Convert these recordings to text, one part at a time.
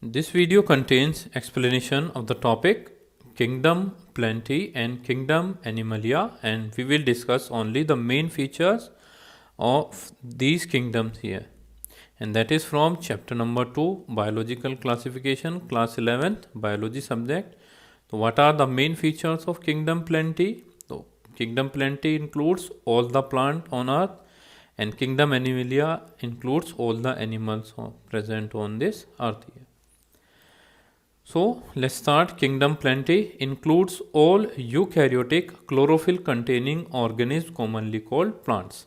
This video contains explanation of the topic Kingdom Plenty and Kingdom Animalia, and we will discuss only the main features of these kingdoms here. And that is from chapter number 2, Biological Classification, class 11th, Biology subject. So what are the main features of Kingdom Plenty? So Kingdom Plenty includes all the plant on earth, and Kingdom Animalia includes all the animals present on this earth here. So let's start. Kingdom Plenty includes all eukaryotic chlorophyll containing organisms commonly called plants.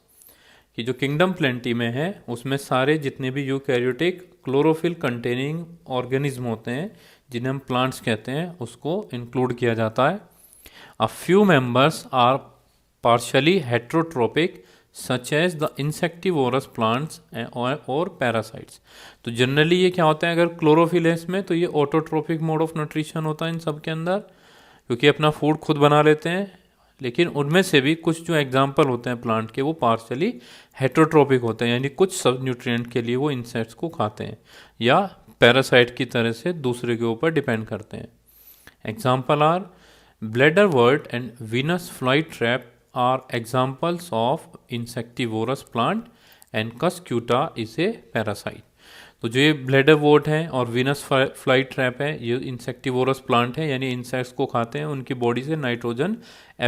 कि जो kingdom plenty में है उसमें सारे जितने भी eukaryotic chlorophyll containing organism होते हैं जिन्हें हम प्लांट्स कहते हैं उसको इंक्लूड किया जाता है. A few members are partially heterotrophic such as the insectivorous plants और पैरासाइट्स. तो जनरली ये क्या होता है, अगर क्लोरोफिल है इसमें तो ये ऑटोट्रोपिक मोड ऑफ न्यूट्रिशन होता है इन सब के अंदर, क्योंकि अपना फूड खुद बना लेते हैं. लेकिन उनमें से भी कुछ जो एग्जाम्पल होते हैं प्लांट के वो पार्शियली हेट्रोट्रोपिक होते हैं, यानी कुछ सब न्यूट्रिएंट के लिए वो इंसेक्ट्स को खाते हैं या पैरासाइट की तरह से दूसरे के ऊपर डिपेंड करते हैं. Example are bladderwort and Venus flytrap are examples of insectivorous plant and Cuscuta is a parasite. तो जो ये ब्लैडर वोट है और वीनस फ्लाई ट्रैप है ये इंसेक्टिवोरस प्लांट है, यानी इंसेक्ट्स को खाते हैं, उनकी बॉडी से नाइट्रोजन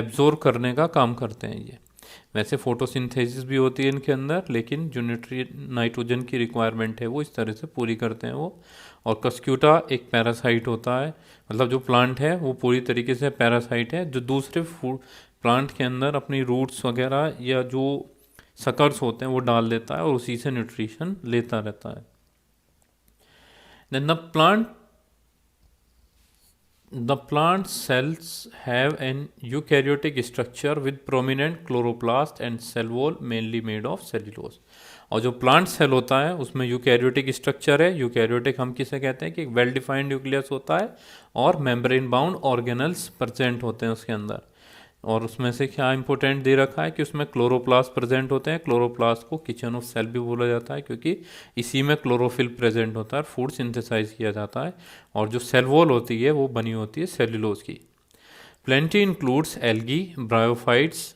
एब्जॉर्ब करने का काम करते हैं. ये वैसे फोटोसिंथेसिस भी होती है इनके अंदर, लेकिन जो नाइट्रोजन की रिक्वायरमेंट है वो इस तरह से पूरी करते हैं वो. और कस्क्यूटा एक पैरासाइट होता है, मतलब जो प्लांट है वो पूरी तरीके से पैरासाइट है जो दूसरे फूड प्लांट के अंदर अपनी रूट्स वगैरह या जो सकर्स होते हैं वो डाल देता है और उसी से न्यूट्रिशन लेता रहता है. Then the plant cells have an eukaryotic structure with prominent chloroplast and cell wall mainly made of cellulose. और जो प्लांट सेल होता है उसमें यूकैरियोटिक स्ट्रक्चर है. यूकैरियोटिक हम किसे कहते हैं कि एक वेल डिफाइंड न्यूक्लियस होता है और मेम्ब्रेन बाउंड ऑर्गेनल्स प्रेजेंट होते हैं उसके अंदर. और उसमें से क्या इंपॉर्टेंट दे रखा है कि उसमें क्लोरोप्लास्ट प्रेजेंट होते हैं. क्लोरोप्लास्ट को किचन ऑफ सेल भी बोला जाता है क्योंकि इसी में क्लोरोफिल प्रेजेंट होता है, फूड सिंथेसाइज किया जाता है. और जो सेल वॉल होती है वो बनी होती है सेल्यूलोज की. Plenty includes algae, bryophytes,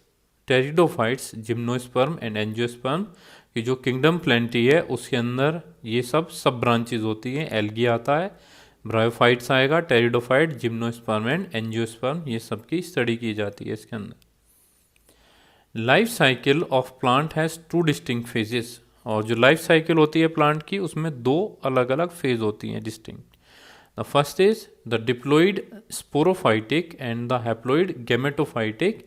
pteridophytes, gymnosperm and angiosperm. कि जो किंगडम प्लेंटी है उसके अंदर ये सब ब्रांचेज होती हैं. एल्गी आता है, ब्रायोफाइट्स आएगा, टेरिडोफाइट, जिम्नोस्पर्म एंड एंजियोस्पर्म, ये सब की स्टडी की जाती है इसके अंदर. Life cycle of plant has 2 distinct phases. और जो लाइफ साइकिल होती है प्लांट की उसमें 2 अलग अलग फेज होती हैं distinct. The first is the diploid sporophytic and the haploid gametophytic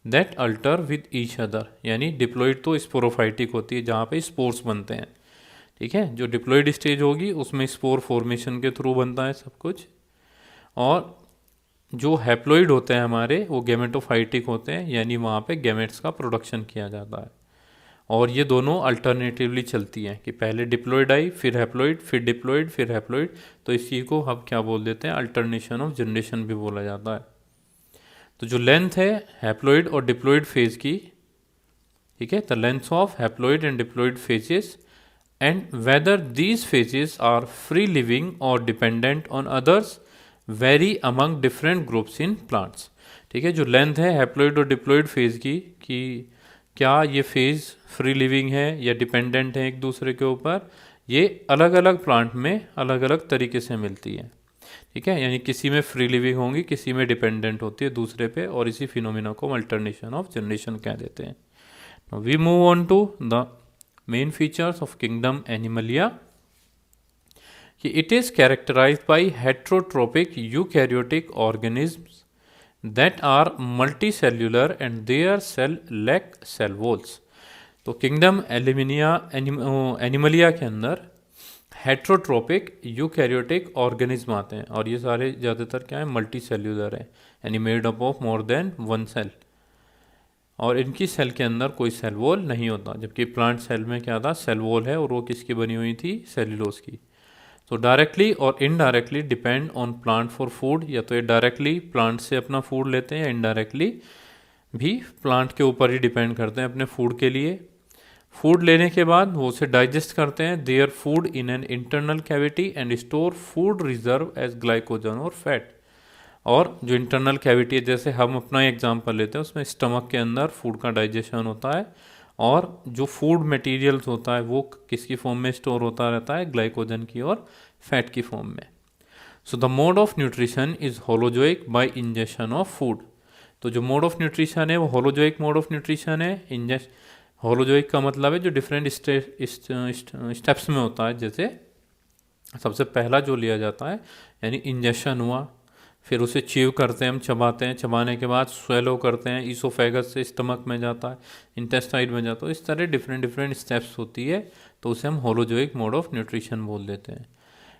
that alter with each other. यानी डिप्लॉइड तो स्पोरोफाइटिक होती है जहाँ पे स्पोर्स बनते हैं, ठीक है. जो डिप्लॉइड स्टेज होगी उसमें स्पोर फॉर्मेशन के थ्रू बनता है सब कुछ. और जो हैप्लॉइड होते हैं हमारे वो गैमेटोफाइटिक होते हैं, यानी वहाँ पे गैमेट्स का प्रोडक्शन किया जाता है. और ये दोनों अल्टरनेटिवली चलती हैं कि पहले डिप्लॉइड आई, फिर हैप्लॉइड, फिर डिप्लॉइड, फिर हैप्लॉइड. तो इसी को हम क्या बोल देते हैं, अल्टरनेशन ऑफ जनरेशन भी बोला जाता है. तो जो लेंथ है हैप्लॉइड और डिप्लॉइड फेज की, ठीक है, the length of haploid and diploid phases and whether these phases are free living or dependent on others vary among different groups in plants. ठीक है, जो लेंथ है हैप्लॉइड और डिप्लॉइड फेज की कि क्या ये फेज फ्री लिविंग है या डिपेंडेंट है एक दूसरे के ऊपर, ये अलग अलग प्लांट में अलग अलग तरीके से मिलती है. ठीक है, यानी किसी में फ्री लिविंग होंगी, किसी में डिपेंडेंट होती है दूसरे पे, और इसी फिनोमिना को अल्टरनेशन ऑफ जनरेशन कह देते हैं. We move on to the main features of kingdom Animalia. It is characterized by heterotropic eukaryotic organisms that are multicellular and their cell lack cell walls. तो किंगडम एनिमलिया के अंदर heterotrophic eukaryotic organism आते हैं, और ये सारे ज़्यादातर क्या है, मल्टी सेल्यूलर है, यानी made up of more than 1 cell. और इनकी सेल के अंदर कोई सेल वॉल नहीं होता, जबकि प्लांट सेल में क्या था, सेल वॉल है, और वो किसकी बनी हुई थी, सेल्यूलोज की. तो डायरेक्टली और indirectly depend on plant for food. या तो ये डायरेक्टली प्लांट से अपना फूड लेते हैं या इनडायरेक्टली भी प्लांट के ऊपर ही डिपेंड करते हैं अपने फूड के लिए. फूड लेने के बाद वो उसे डाइजेस्ट करते हैं their food in an internal cavity and store food reserve as glycogen और फैट। और जो इंटरनल कैविटी है, जैसे हम अपना एग्जांपल लेते हैं, उसमें स्टमक के अंदर फूड का डाइजेशन होता है और जो फूड मटेरियल्स होता है वो किसकी फॉर्म में स्टोर होता रहता है, ग्लाइकोजन की और फैट की फॉर्म में। So the mode of nutrition is holozoic bye injection of food. तो जो मोड ऑफ न्यूट्रिशन है वो होलोजोइक मोड ऑफ न्यूट्रिशन है। होलोजोइक का मतलब है जो डिफरेंट स्टेप्स में होता है। जैसे सबसे पहला जो लिया जाता है यानी इंजेक्शन हुआ, फिर उसे च्यू करते हैं, हम चबाते हैं, चबाने के बाद स्वेलो करते हैं, ईसोफेगस से स्टमक में जाता है, इंटेस्टाइन में जाता है। इस तरह डिफरेंट डिफरेंट स्टेप्स होती है, तो उसे हम होलोजोइक मोड ऑफ न्यूट्रिशन बोल देते हैं।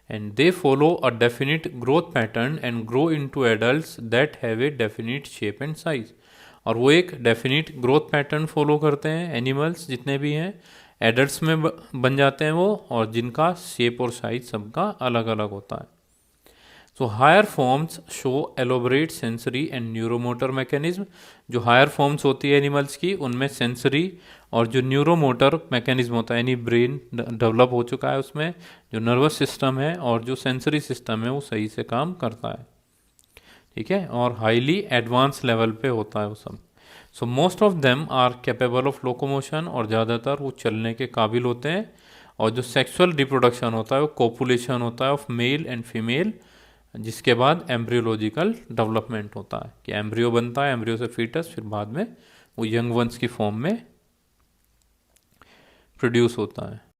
And they follow a definite growth pattern and grow into adults that have a definite shape and size. और वो एक डेफिनिट ग्रोथ पैटर्न फॉलो करते हैं, एनिमल्स जितने भी हैं एडल्ट्स में बन जाते हैं वो, और जिनका शेप और साइज सबका अलग अलग होता है। So higher forms show elaborate sensory and neuromotor mechanism. जो हायर फॉर्म्स होती है एनिमल्स की, उनमें सेंसरी और जो न्यूरोमोटर मैकेनिज्म होता है यानी ब्रेन डेवलप हो चुका है, उसमें जो नर्वस सिस्टम है और जो सेंसरी सिस्टम है वो सही से काम करता है, ठीक है, और हाईली एडवांस लेवल पे होता है वो सब। So most of them are capable of locomotion, और ज़्यादातर वो चलने के काबिल होते हैं। और जो सेक्सुअल रिप्रोडक्शन होता है वो कोपुलेशन होता है ऑफ मेल एंड फीमेल, जिसके बाद एम्ब्रियोलॉजिकल डेवलपमेंट होता है कि एम्ब्रियो बनता है, एम्ब्रियो से फीटस, फिर बाद में वो यंग वंस की फॉर्म में प्रोड्यूस होता है।